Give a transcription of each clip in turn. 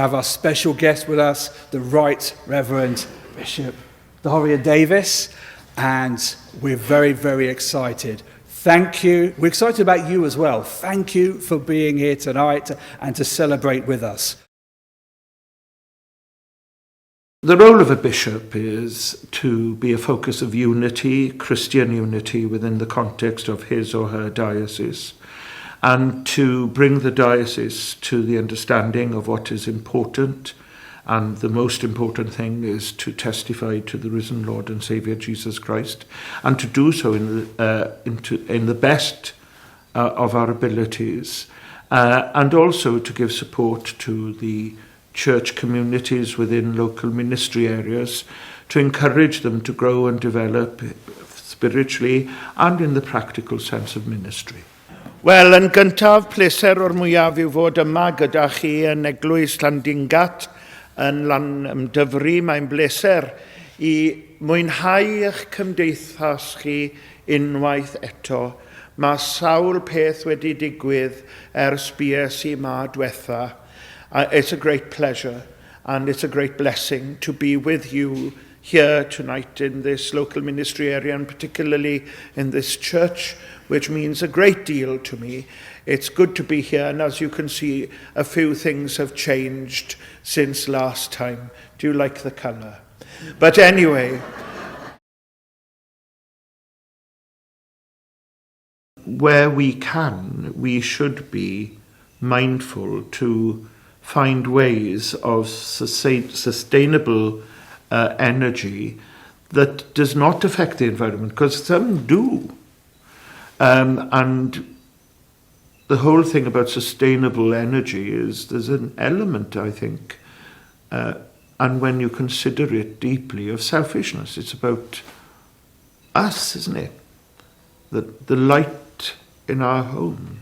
have our special guest with us, the Right Reverend Bishop Dorrien Davis, and we're very, very excited. Thank you. We're excited about you as well. Thank you for being here tonight and to celebrate with us. The role of a bishop is to be a focus of unity, Christian unity within the context of his or her diocese, and to bring the diocese to the understanding of what is important. And the most important thing is to testify to the risen Lord and Saviour Jesus Christ, and to do so in the best of our abilities, and also to give support to the church communities within local ministry areas, to encourage them to grow and develop spiritually and in the practical sense of ministry. Wel, yn gyntaf, pleser o'r mwyaf yw fod yma gyda chi yn Eglwys Llandingat yn Llanymddyfri. Mae'n bleser i mwynhau eich cymdeithas chi unwaith eto. Mae sawl peth wedi digwydd ers bues i ma diwetha. It's a great pleasure and it's a great blessing to be with you here tonight in this local ministry area, and particularly in this church, which means a great deal to me. It's good to be here, and as you can see, a few things have changed since last time. Do you like the colour? But anyway, where we can, we should be mindful to find ways of sustainable energy that does not affect the environment, because some do. And the whole thing about sustainable energy is there's an element, I think, and when you consider it deeply, of selfishness. It's about us, isn't it? The light in our home,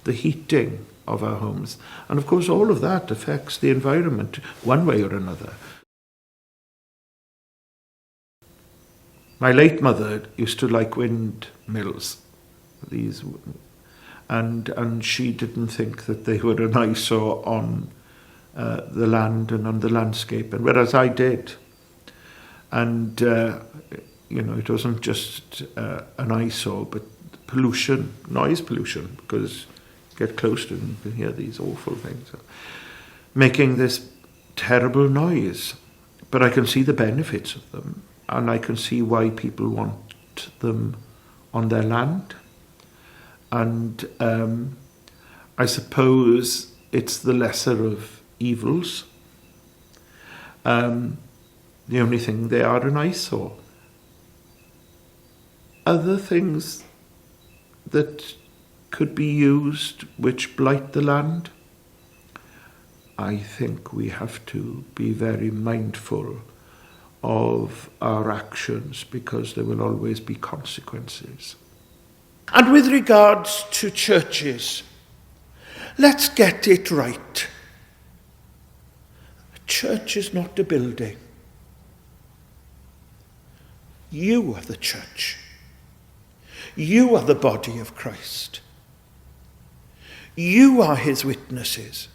the heating of our homes. And of course, all of that affects the environment one way or another. My late mother used to like windmills, and she didn't think that they were an eyesore on the land and on the landscape, and whereas I did. And it wasn't just an eyesore, but pollution, noise pollution, because you get close to them, you can hear these awful things making this terrible noise. But I can see the benefits of them, and I can see why people want them on their land. And I suppose it's the lesser of evils. The only thing, they are an eyesore. Other things that could be used which blight the land, I think we have to be very mindful of our actions, because there will always be consequences. and with regards to churches, let's get it right. A church is not a building. You are the church. You are the body of Christ. You are his witnesses.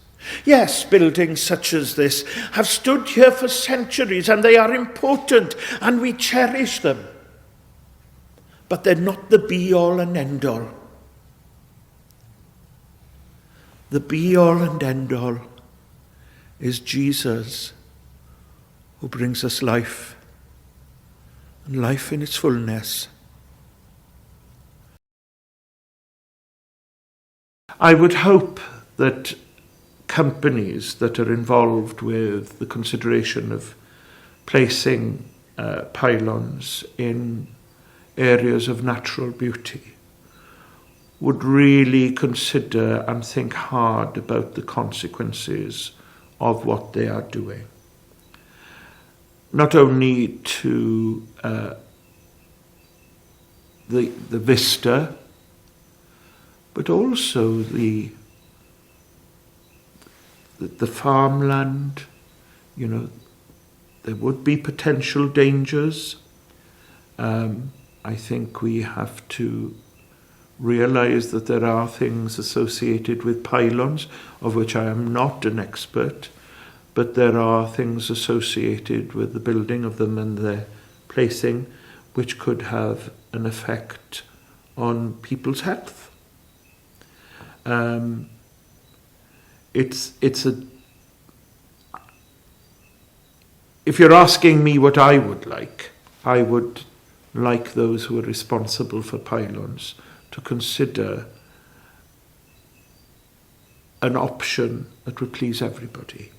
Yes, buildings such as this have stood here for centuries, and they are important, and we cherish them. But they're not the be-all and end-all. The be-all and end-all is Jesus, who brings us life, and life in its fullness. I would hope that companies that are involved with the consideration of placing pylons in areas of natural beauty would really consider and think hard about the consequences of what they are doing. Not only to the vista, but also the farmland. You know, there would be potential dangers. I think we have to realize that there are things associated with pylons, of which I am not an expert, but there are things associated with the building of them and their placing which could have an effect on people's health. If you're asking me what I would like those who are responsible for pylons to consider an option that would please everybody.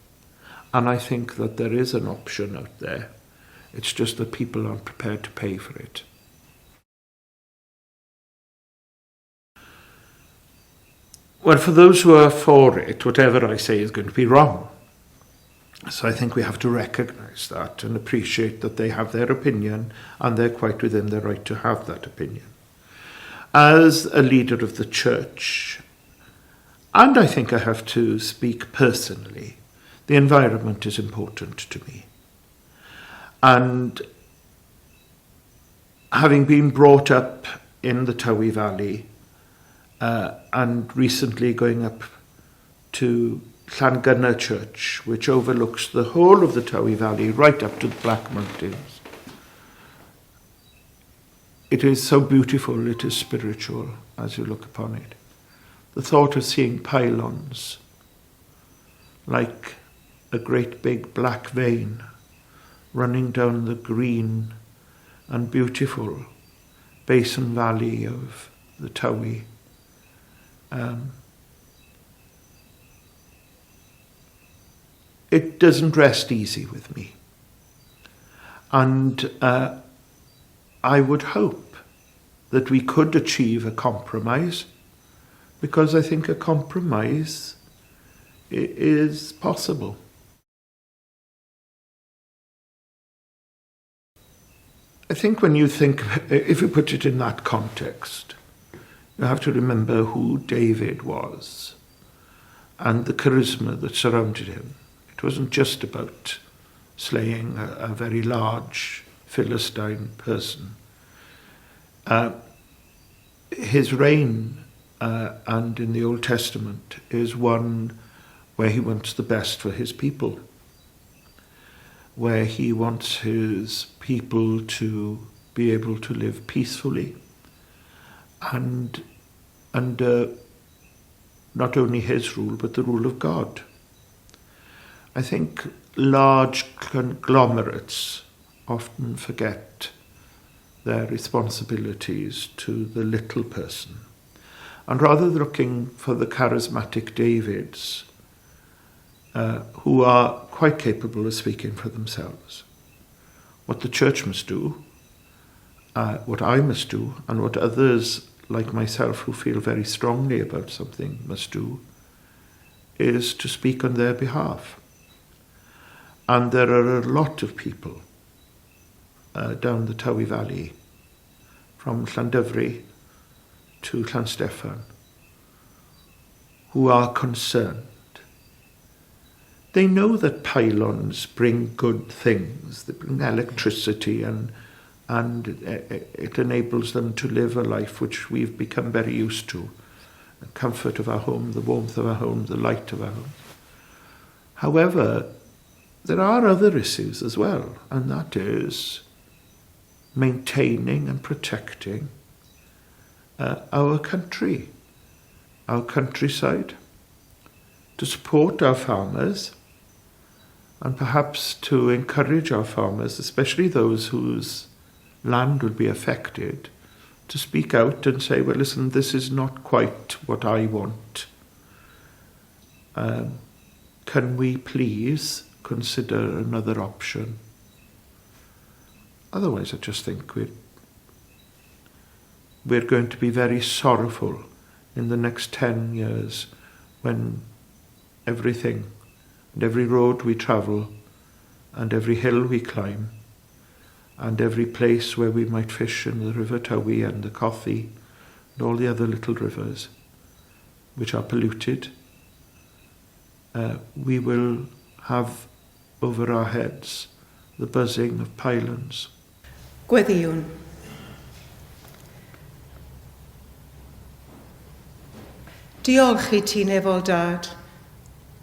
And I think that there is an option out there. It's just that people aren't prepared to pay for it. Well, for those who are for it, whatever I say is going to be wrong. So I think we have to recognise that and appreciate that they have their opinion and they're quite within their right to have that opinion. As a leader of the church, and I think I have to speak personally, the environment is important to me. And having been brought up in the Dyddewi Valley and recently going up to Llandingat Church, which overlooks the whole of the Dyddewi Valley right up to the Black Mountains, it is so beautiful, it is spiritual as you look upon it. The thought of seeing pylons like a great big black vein running down the green and beautiful basin valley of the Dyddewi. It doesn't rest easy with me. And I would hope that we could achieve a compromise, because I think a compromise is possible. I think when you think, if you put it in that context, you have to remember who David was and the charisma that surrounded him. It wasn't just about slaying a very large Philistine person. His reign, and in the Old Testament, is one where he wants the best for his people, where he wants his people to be able to live peacefully and under not only his rule but the rule of God. I think large conglomerates often forget their responsibilities to the little person. And rather than looking for the charismatic Davids, who are quite capable of speaking for themselves, what the church must do, what I must do, and what others like myself who feel very strongly about something must do, is to speak on their behalf. And there are a lot of people down the Dyddewi Valley, from Llandovery to Llansteffan, who are concerned. They know that pylons bring good things. They bring electricity and it enables them to live a life which we've become very used to. The comfort of our home, the warmth of our home, the light of our home. However, there are other issues as well, and that is maintaining and protecting our country, our countryside, to support our farmers, and perhaps to encourage our farmers, especially those whose land would be affected, to speak out and say, well, listen, this is not quite what I want. Can we please consider another option? Otherwise, I just think we're going to be very sorrowful in the next 10 years when everything and every road we travel and every hill we climb and every place where we might fish in the River Dyddewi and the Cothi and all the other little rivers which are polluted, we will have over our heads the buzzing of pylons. Gweddiwn. Diolch I ti, Nefol Dad,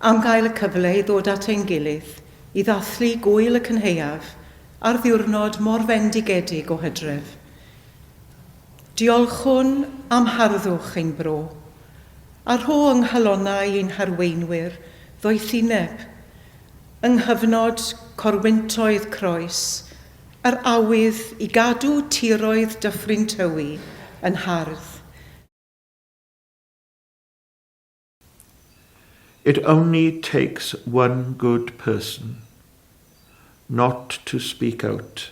am gael y cyfle i ddod at ein gilydd i ddathlu gwyl y Cynhaeaf ar ddiwrnod mor fendigedig o Hydref. Diolchwn am harddwch ein bro, a rho yng nghalonnau ein harweinwyr ddoethineb, yng nghyfnod corwyntoedd croes, a'r awydd i gadw tiroedd Dyffryn Tywi yn hardd. It only takes one good person not to speak out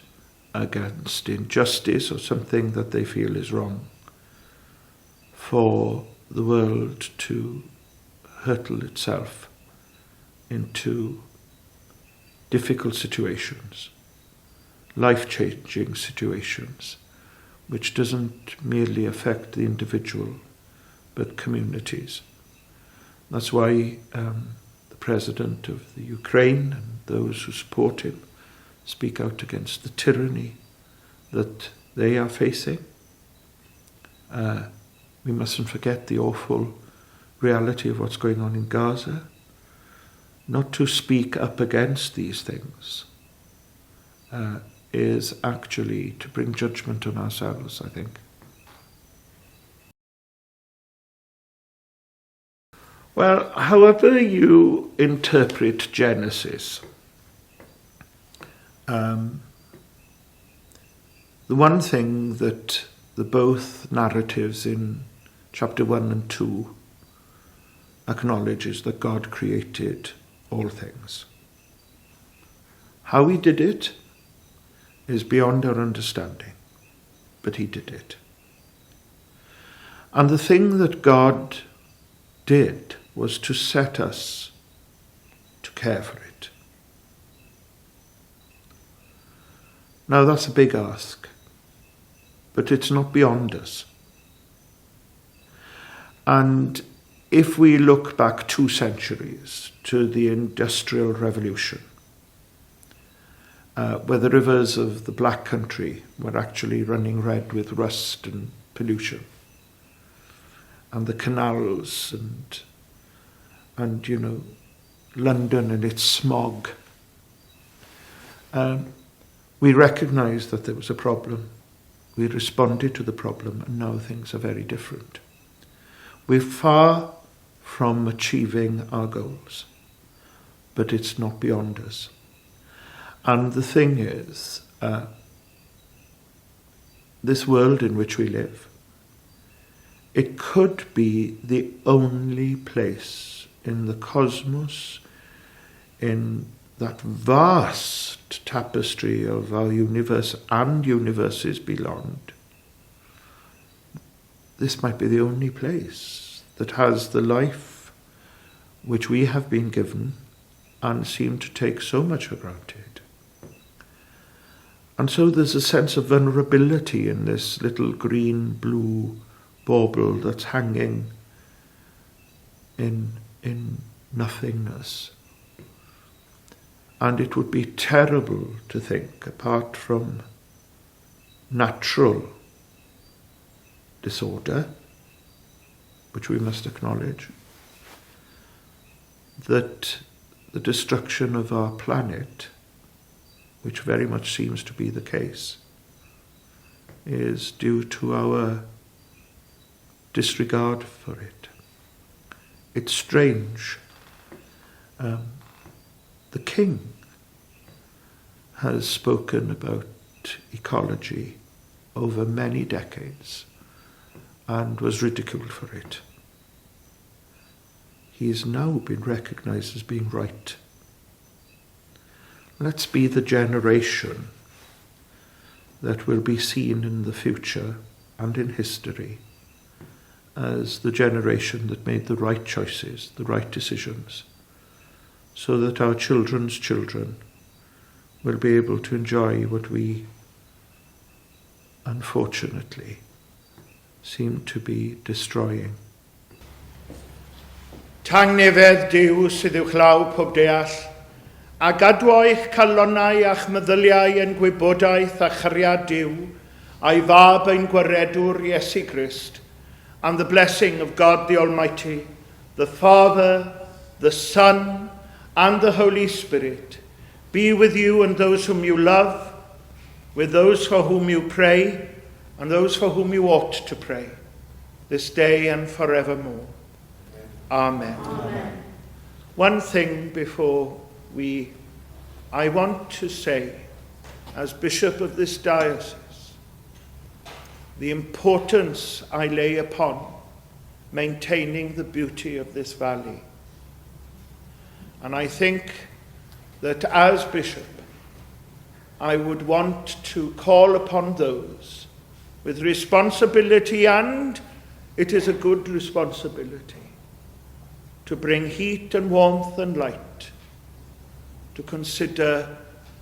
against injustice or something that they feel is wrong for the world to hurtle itself into difficult situations, life-changing situations, which doesn't merely affect the individual, but communities. That's why the President of the Ukraine and those who support him speak out against the tyranny that they are facing. We mustn't forget the awful reality of what's going on in Gaza. Not to speak up against these things is actually to bring judgment on ourselves, I think. Well, however you interpret Genesis, the one thing that the both narratives in chapter 1 and 2 acknowledge is that God created all things. How he did it is beyond our understanding, but he did it. And the thing that God did was to set us to care for it. Now that's a big ask, but it's not beyond us. And if we look back 2 centuries to the Industrial Revolution, where the rivers of the Black Country were actually running red with rust and pollution, and the canals and you know, London and its smog, we recognised that there was a problem. We responded to the problem, and now things are very different. We're far from achieving our goals, but it's not beyond us. And the thing is, this world in which we live, it could be the only place in the cosmos, in that vast tapestry of our universe and universes beyond. This might be the only place that has the life which we have been given and seem to take so much for granted. And so there's a sense of vulnerability in this little green-blue bauble that's hanging in nothingness. And it would be terrible to think, apart from natural disorder, which we must acknowledge, that the destruction of our planet, which very much seems to be the case, is due to our disregard for it. It's strange. The King has spoken about ecology over many decades and was ridiculed for it. He has now been recognised as being right. Let's be the generation that will be seen in the future and in history as the generation that made the right choices, the right decisions, so that our children's children will be able to enjoy what we, unfortunately, seem to be destroying. Tangnefedd Duw sydd i'w chlaw pob deall, a gadwa eich calonnau a'ch meddyliau yn gwybodaeth a chariad Duw, a'i fab ein gwaredwr Iesu Grist, and the blessing of God the Almighty, the Father, the Son, and the Holy Spirit be with you and those whom you love, with those for whom you pray, and those for whom you ought to pray, this day and forevermore. Amen. Amen. One thing before I want to say, as Bishop of this diocese, the importance I lay upon maintaining the beauty of this valley. And I think that as Bishop, I would want to call upon those with responsibility, and it is a good responsibility, to bring heat and warmth and light, to consider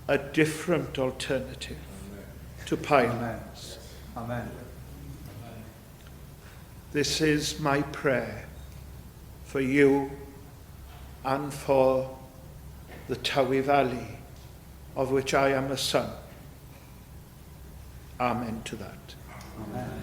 a different alternative to Pylons. Amen. This is my prayer for you and for the Dyddewi Valley, of which I am a son. Amen to that. Amen.